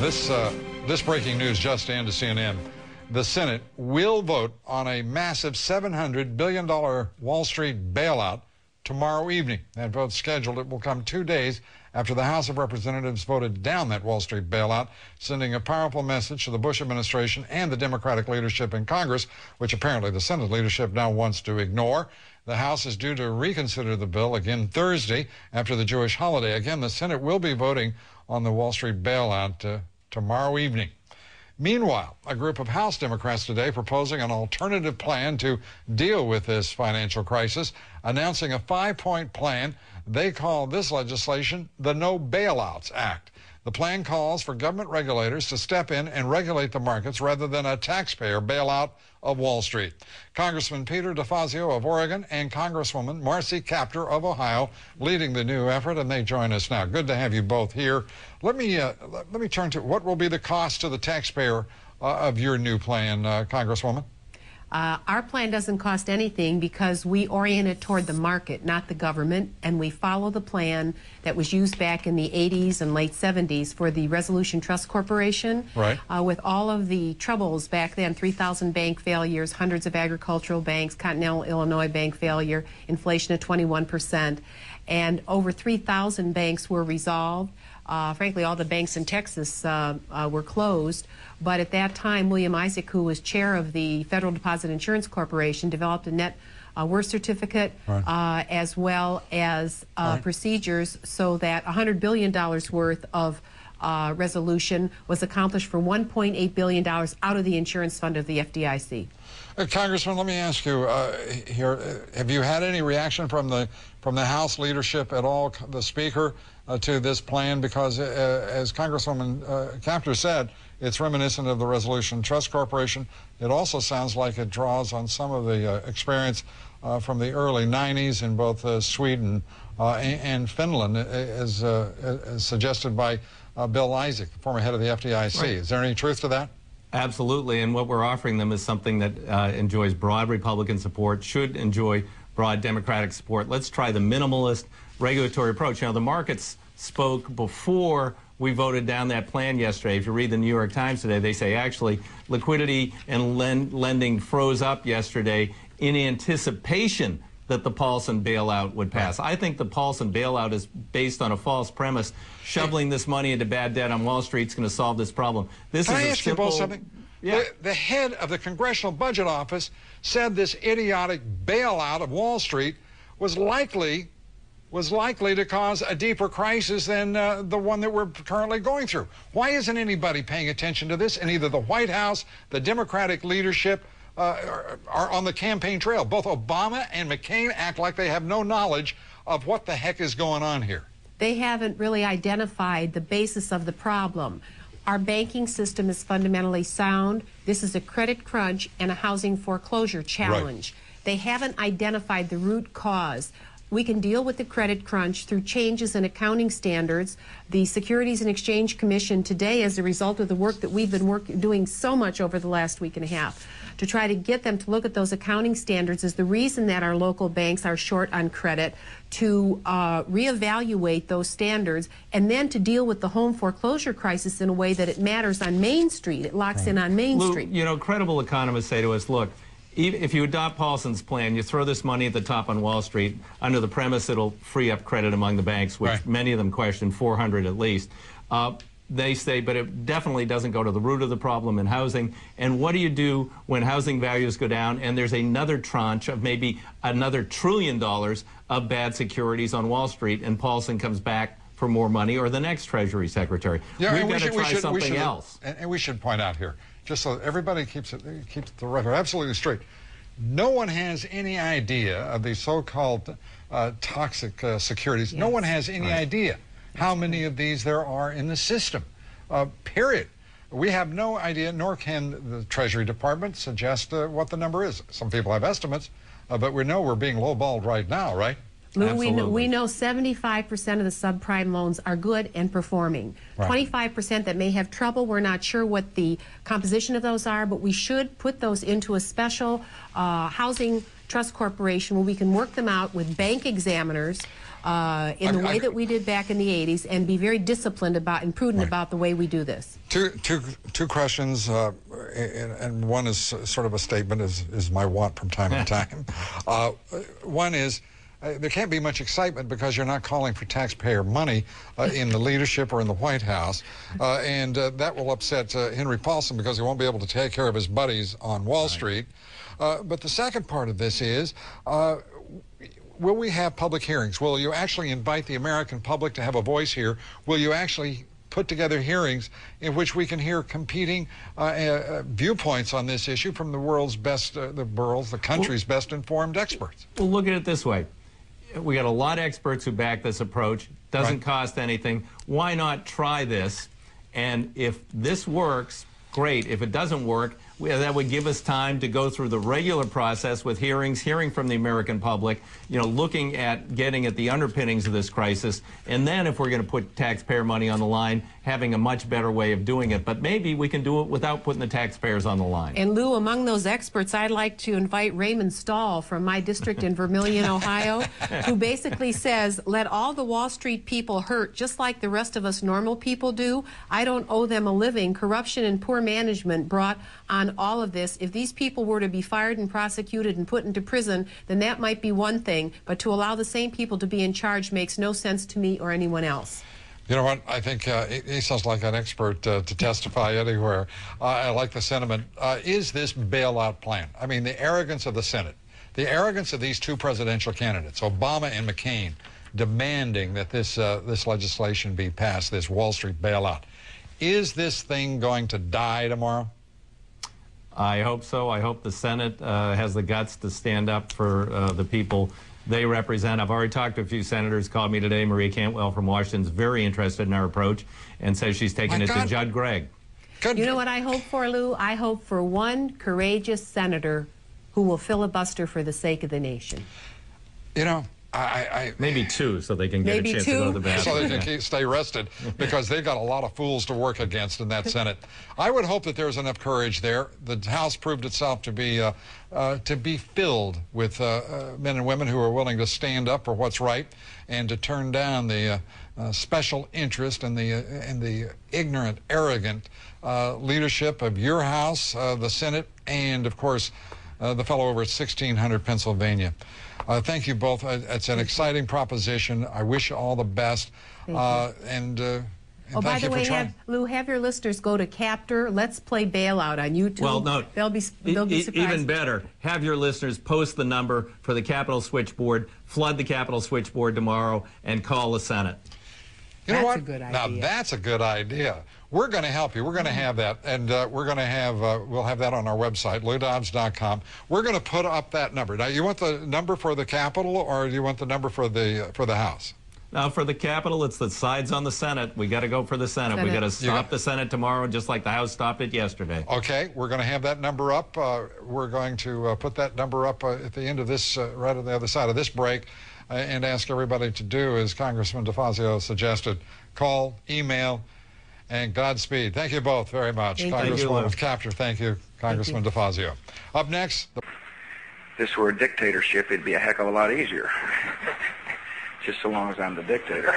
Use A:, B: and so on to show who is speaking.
A: This breaking news just in to CNN. The Senate will vote on a massive $700 billion Wall Street bailout tomorrow evening. That vote's scheduled. It will come 2 days after the House of Representatives voted down that Wall Street bailout, sending a powerful message to the Bush administration and the Democratic leadership in Congress, which apparently the Senate leadership now wants to ignore. The House is due to reconsider the bill again Thursday after the Jewish holiday. Again, the Senate will be voting on the Wall Street bailout tomorrow evening. Meanwhile, a group of House Democrats today proposing an alternative plan to deal with this financial crisis, announcing a 5-point plan. They call this legislation the No Bailouts Act. The plan calls for government regulators to step in and regulate the markets rather than a taxpayer bailout of Wall Street. Congressman Peter Defazio of Oregon and Congresswoman Marcy Kaptur of Ohio leading the new effort, and they join us now. Good to have you both here. Let me turn to what will be the cost to the taxpayer of your new plan, Congresswoman?
B: Our plan doesn't cost anything because we orient it toward the market, not the government, and we follow the plan that was used back in the 80s and late 70s for the Resolution Trust Corporation.
A: Right.
B: With all of the troubles back then, 3,000 bank failures, hundreds of agricultural banks, Continental Illinois bank failure, inflation of 21%, and over 3,000 banks were resolved. Frankly, all the banks in Texas were closed. But at that time, William Isaac, who was chair of the Federal Deposit Insurance Corporation, developed a net worth certificate,
A: right,
B: as well as
A: right,
B: procedures so that $100 billion worth of resolution was accomplished for $1.8 billion out of the insurance fund of the FDIC.
A: Congressman, let me ask you here, have you had any reaction from the House leadership at all, the Speaker, to this plan? Because as Congresswoman Kaptur said, it's reminiscent of the Resolution Trust Corporation. It also sounds like it draws on some of the experience from the early 90s in both Sweden and Finland, as suggested by Bill Isaac, the former head of the FDIC. Right. Is there any truth to that?
C: Absolutely, and what we're offering them is something that enjoys broad Republican support, should enjoy broad Democratic support. Let's try the minimalist regulatory approach. Now, the markets spoke before we voted down that plan yesterday. If you read the New York Times today, they say actually liquidity and lending froze up yesterday in anticipation that the Paulson bailout would pass. I think the Paulson bailout is based on a false premise. Shoveling this money into bad debt on Wall Street is going to solve this problem. This
A: Can
C: is
A: I
C: a
A: ask
C: simple...
A: you both something? Yeah. The head of the Congressional Budget Office said this idiotic bailout of Wall Street was likely to cause a deeper crisis than the one that we're currently going through. Why isn't anybody paying attention to this? And either the White House, the Democratic leadership, are on the campaign trail. Both Obama and McCain act like they have no knowledge of what the heck is going on here.
B: They haven't really identified the basis of the problem. Our banking system is fundamentally sound. This is a credit crunch and a housing foreclosure challenge. Right. They haven't identified the root cause. We can deal with the credit crunch through changes in accounting standards. The Securities and Exchange Commission today, as a result of the work that we've been doing so much over the last week and a half, to try to get them to look at those accounting standards is the reason that our local banks are short on credit, to reevaluate those standards, and then to deal with the home foreclosure crisis in a way that it matters on Main Street. It locks in on Main Street.
C: You know, credible economists say to us, look, if you adopt Paulson's plan, you throw this money at the top on Wall Street under the premise it'll free up credit among the banks, which right, many of them question, 400 at least. They say, but it definitely doesn't go to the root of the problem in housing. And what do you do when housing values go down and there's another tranche of maybe another $1 trillion of bad securities on Wall Street and Paulson comes back for more money, or the next Treasury Secretary?
A: Yeah,
C: We've got to try something else.
A: And we should point out here, just so everybody keeps the record absolutely straight, no one has any idea of these so-called toxic securities. Yes. No one has any idea how many of these there are in the system, period. We have no idea, nor can the Treasury Department suggest what the number is. Some people have estimates, but we know we're being lowballed right now, right?
B: Lou, we know 75% of the subprime loans are good and performing. 25% that may have trouble, we're not sure what the composition of those are, but we should put those into a special housing trust corporation where we can work them out with bank examiners in the way that we did back in the 80s, and be very disciplined about and prudent about the way we do this.
A: Two questions, and one is sort of a statement, is my want from time to time. One is, there can't be much excitement because you're not calling for taxpayer money in the leadership or in the White House, and that will upset Henry Paulson because he won't be able to take care of his buddies on Wall Street. But the second part of this is, will we have public hearings? Will you actually invite the American public to have a voice here? Will you actually put together hearings in which we can hear competing viewpoints on this issue from the world's best, the country's best informed experts?
C: Well, look at it this way. We got a lot of experts who back this approach. Doesn't cost anything. Why not try this? And if this works, great. If it doesn't work, that would give us time to go through the regular process with hearings, hearing from the American public, looking at getting at the underpinnings of this crisis, and then if we're going to put taxpayer money on the line, having a much better way of doing it. But maybe we can do it without putting the taxpayers on the line.
B: And Lou, among those experts, I'd like to invite Raymond Stahl from my district in Vermilion, Ohio, who basically says, let all the Wall Street people hurt just like the rest of us normal people do. I don't owe them a living. Corruption and poor management brought on all of this. If these people were to be fired and prosecuted and put into prison, then that might be one thing, but to allow the same people to be in charge makes no sense to me or anyone else.
A: You know what? I think he sounds like an expert to testify anywhere. I like the sentiment. Is this bailout plan? I mean, the arrogance of the Senate, the arrogance of these two presidential candidates, Obama and McCain, demanding that this legislation be passed, this Wall Street bailout. Is this thing going to die tomorrow?
C: I hope so. I hope the Senate has the guts to stand up for the people they represent. I've already talked to a few senators, called me today. Maria Cantwell from Washington is very interested in our approach and says she's taking it to Judd Gregg.
B: You know what I hope for, Lou? I hope for one courageous senator who will filibuster for the sake of the nation.
A: You know,
C: maybe two, so they can get a chance to go to the bathroom.
A: So they can stay rested, because they've got a lot of fools to work against in that Senate. I would hope that there's enough courage there. The House proved itself to be filled with men and women who are willing to stand up for what's right and to turn down the special interest and the ignorant, arrogant leadership of your House, the Senate, and of course the fellow over at 1600 Pennsylvania. Thank you both. It's an exciting proposition. I wish you all the best. And
B: oh, by the way, Lou, have your listeners go to Kaptur. Let's Play Bailout on YouTube.
C: Well, no,
B: they'll be surprised.
C: Even better, have your listeners post the number for the Capitol Switchboard, flood the Capitol Switchboard tomorrow, and call the Senate.
A: You know what?
B: That's a good idea.
A: Now that's a good idea. We're going to help you. We're going to have that, and we're going to have we'll have that on our website, LouDobbs.com. We're going to put up that number. Now, you want the number for the Capitol, or do you want the number for the House?
C: Now, for the Capitol, it's the sides on the Senate. We got to go for the Senate. We got to stop the Senate tomorrow, just like the House stopped it yesterday.
A: Okay, we're going to have that number up. We're going to put that number up at the end of this, right on the other side of this break, and ask everybody to do as Congressman Defazio suggested: call, email, and Godspeed. Thank you both very much. Congresswoman of Kaptur, thank you. Congressman Defazio. Up next.
D: If this were a dictatorship, it'd be a heck of a lot easier. Just so long as I'm the dictator.